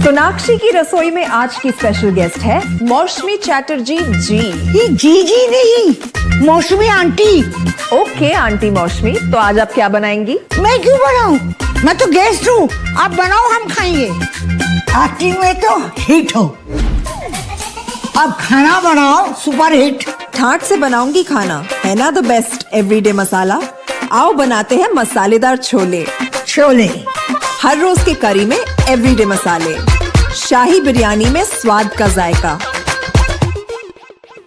सोनाक्षी की रसोई में आज की स्पेशल गेस्ट है मौसमी चैटर्जी जी। ये जी नहीं, मौसमी आंटी। ओके आंटी मौसमी, तो आज आप क्या बनाएंगी? मैं क्यों बनाऊं? मैं तो गेस्ट हूँ, आप बनाओ हम खाएंगे। एक्टिंग में तो हिट हो, अब खाना बनाओ सुपर हिट। ठाट से बनाऊंगी खाना, है ना द बेस्ट एवरीडे मसाला। आओ बनाते हैं मसालेदार छोले। छोले हर रोज के करी में एवरीडे मसाले, शाही बिरयानी में स्वाद का जायका।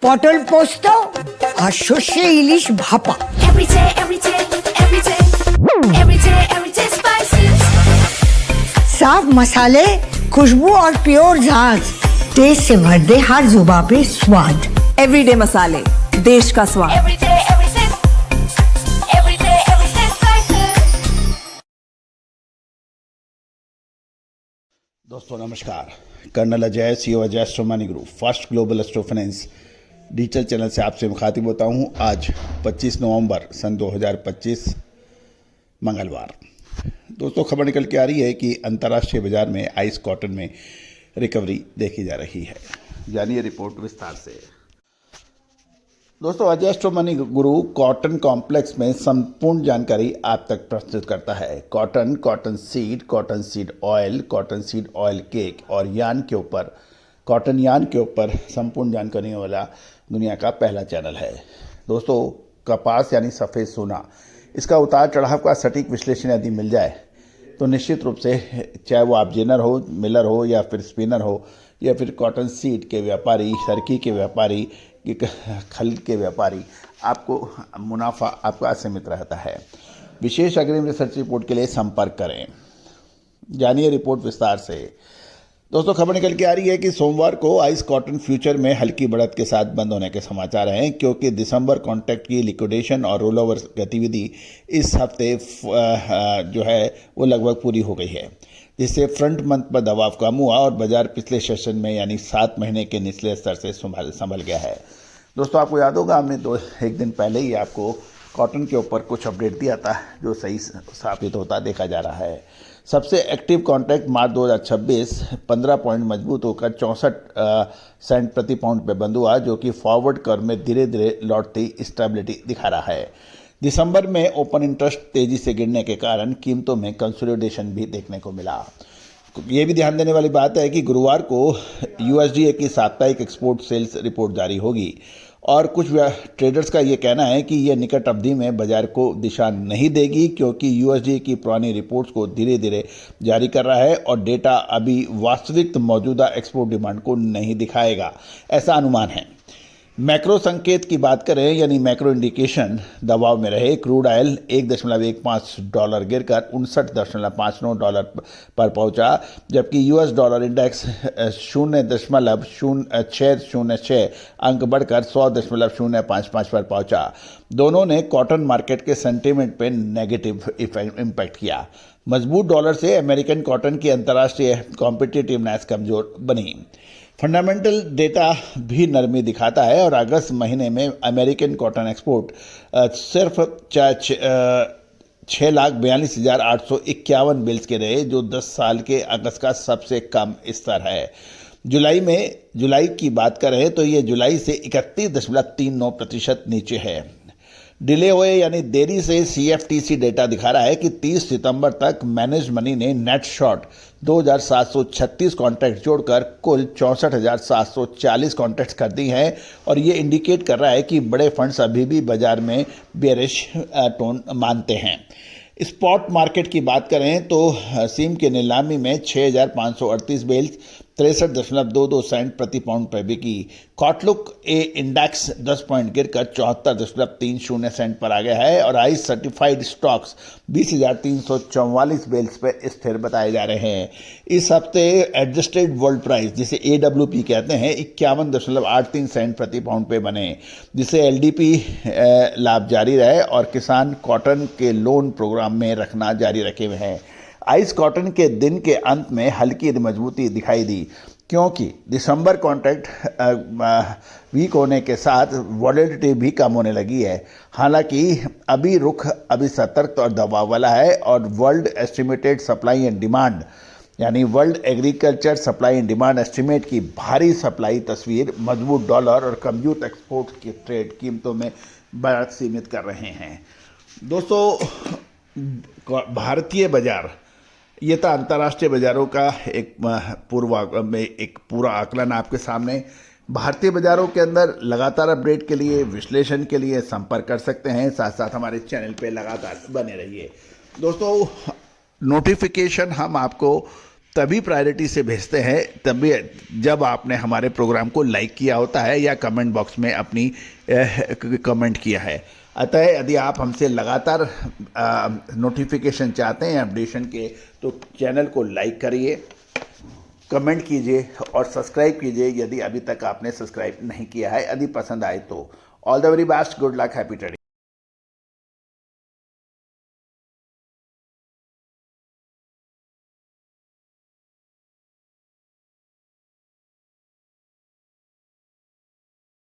পটল পোস্ত আর সর্ষে ইলিশ ভাপা। साफ मसाले, खुशबू और प्योर झाग, टेस्ट से भर दे हर जुबान पे स्वाद। एवरीडे मसाले, देश का स्वाद। दोस्तों नमस्कार। Colonel Ajay, CEO Ajay astro money group, first global astro finance digital channel से आपसे मुखातिब होता हूं। आज 25 नवंबर सन 2025 मंगलवार। दोस्तों खबर निकल के आ रही है कि अंतर्राष्ट्रीय बाजार में आइस कॉटन में रिकवरी देखी जा रही है। जानिए रिपोर्ट विस्तार से। दोस्तों अजय एस्ट्रो मनी गुरु कॉटन कॉम्प्लेक्स में संपूर्ण जानकारी आप तक प्रस्तुत करता है। Cotton, cotton seed oil, cotton seed oil cake और यान के ऊपर, कॉटन यान के ऊपर संपूर्ण जानकारी वाला दुनिया का पहला चैनल है। दोस्तों कपास यानी सफ़ेद सोना, इसका उतार चढ़ाव का सटीक विश्लेषण यदि मिल जाए तो निश्चित रूप से चाहे वो आप जेनर हो, मिलर हो या फिर स्पिनर हो या फिर कॉटन सीड के व्यापारी, सरकी के व्यापारी, खल के व्यापारी, आपको मुनाफा आपका असीमित रहता है। विशेष अग्रिम रिसर्च रिपोर्ट के लिए संपर्क करें। जानिए रिपोर्ट विस्तार से। दोस्तों खबर निकल के आ रही है कि सोमवार को आइस कॉटन फ्यूचर में हल्की बढ़त के साथ बंद होने के समाचार हैं, क्योंकि दिसंबर कॉन्ट्रैक्ट की लिक्विडेशन और रोल ओवर गतिविधि इस हफ्ते जो है वो लगभग पूरी हो गई है, जिससे फ्रंट मंथ पर दबाव कम हुआ और बाजार पिछले सेशन में यानी 7 महीने के निचले स्तर से संभल गया है। दोस्तों आपको याद होगा हमने एक दिन पहले ही आपको कॉटन के ऊपर कुछ अपडेट दिया था जो सही साबित होता देखा जा रहा है। सबसे एक्टिव कॉन्ट्रैक्ट मार्च 2026 15 पॉइंट मजबूत होकर 64 सेंट प्रति पाउंड पे बंद हुआ, जो कि फॉरवर्ड कर्व में धीरे धीरे लौटती स्टेबिलिटी दिखा रहा है। दिसंबर में ओपन इंटरेस्ट तेजी से गिरने के कारण कीमतों में कंसोलिडेशन भी देखने को मिला। ये भी ध्यान देने वाली बात है कि गुरुवार को यूएसडीए की साप्ताहिक एक्सपोर्ट सेल्स रिपोर्ट जारी होगी और कुछ ट्रेडर्स का ये कहना है कि यह निकट अवधि में बाजार को दिशा नहीं देगी, क्योंकि यूएसडीए की पुरानी रिपोर्ट्स को धीरे धीरे जारी कर रहा है और डेटा अभी वास्तविक मौजूदा एक्सपोर्ट डिमांड को नहीं दिखाएगा, ऐसा अनुमान है। मैक्रो संकेत की बात करें यानी मैक्रो इंडिकेशन दबाव में रहे। क्रूड ऑयल $1.15 गिरकर $59.59 पर पहुंचा, जबकि यूएस डॉलर इंडेक्स 0.606 अंक बढ़कर 100.055 पर पहुंचा। दोनों ने कॉटन मार्केट के सेंटीमेंट पर नेगेटिव इम्पैक्ट किया। मजबूत डॉलर से अमेरिकन कॉटन की अंतर्राष्ट्रीय कॉम्पिटिटिवनेस कमजोर बनी। फंडामेंटल डेटा भी नरमी दिखाता है और अगस्त महीने में अमेरिकन कॉटन एक्सपोर्ट सिर्फ 6,42,851 बिल्स के रहे, जो 10 साल के अगस्त का सबसे कम स्तर है। जुलाई की बात करें तो ये जुलाई से 31.39% नीचे है। डिले हुए यानी देरी से सीएफटीसी डेटा दिखा रहा है कि 30 सितंबर तक मैनेज मनी ने नेट शॉर्ट 2,736 कॉन्ट्रैक्ट जोड़कर कुल 64,740 कॉन्ट्रैक्ट्स कर दी हैं, और ये इंडिकेट कर रहा है कि बड़े फंड्स अभी भी बाजार में बेरिश टोन मानते हैं। स्पॉट मार्केट की बात करें तो सीम के नीलामी में 6,538 बेल्स 63.22 सेंट प्रति पाउंड पर बिकी। कॉटलुक ए इंडेक्स 10 पॉइंट गिरकर 74.30 सेंट पर आ गया है और आइस सर्टिफाइड स्टॉक्स 20,344 बेल्स पर स्थिर बताए जा रहे हैं। इस हफ्ते एडजस्टेड वर्ल्ड प्राइस, जिसे AWP कहते हैं, 51.83 सेंट प्रति पाउंड पे बने, जिससे LDP लाभ जारी रहे और किसान कॉटन के लोन प्रोग्राम में रखना जारी रखे हुए हैं। आइस कॉटन के दिन के अंत में हल्की मजबूती दिखाई दी, क्योंकि दिसंबर कॉन्ट्रैक्ट वीक होने के साथ वॉलेटिलिटी भी कम होने लगी है। हालांकि अभी रुख सतर्क और दबाव वाला है और world estimated supply and demand यानी world agriculture supply and demand estimate की भारी सप्लाई तस्वीर मजबूत डॉलर और कमजोर एक्सपोर्ट की ट्रेड कीमतों में बढ़त सीमित कर रहे हैं। दोस्तों, भारतीय बाजार, ये था अंतर्राष्ट्रीय बाजारों का एक पूरा आकलन आपके सामने। भारतीय बाजारों के अंदर लगातार अपडेट के लिए, विश्लेषण के लिए संपर्क कर सकते हैं। साथ साथ हमारे चैनल पे लगातार बने रहिए। दोस्तों, नोटिफिकेशन हम आपको तभी प्रायोरिटी से भेजते हैं तभी जब आपने हमारे प्रोग्राम को लाइक किया होता है या कमेंट बॉक्स में अपनी कमेंट किया है। अतः यदि आप हमसे लगातार नोटिफिकेशन चाहते हैं अपडेशन के, तो चैनल को लाइक करिए, कमेंट कीजिए और सब्सक्राइब कीजिए यदि अभी तक आपने सब्सक्राइब नहीं किया है। यदि पसंद आए तो all the very best, good luck, happy trading.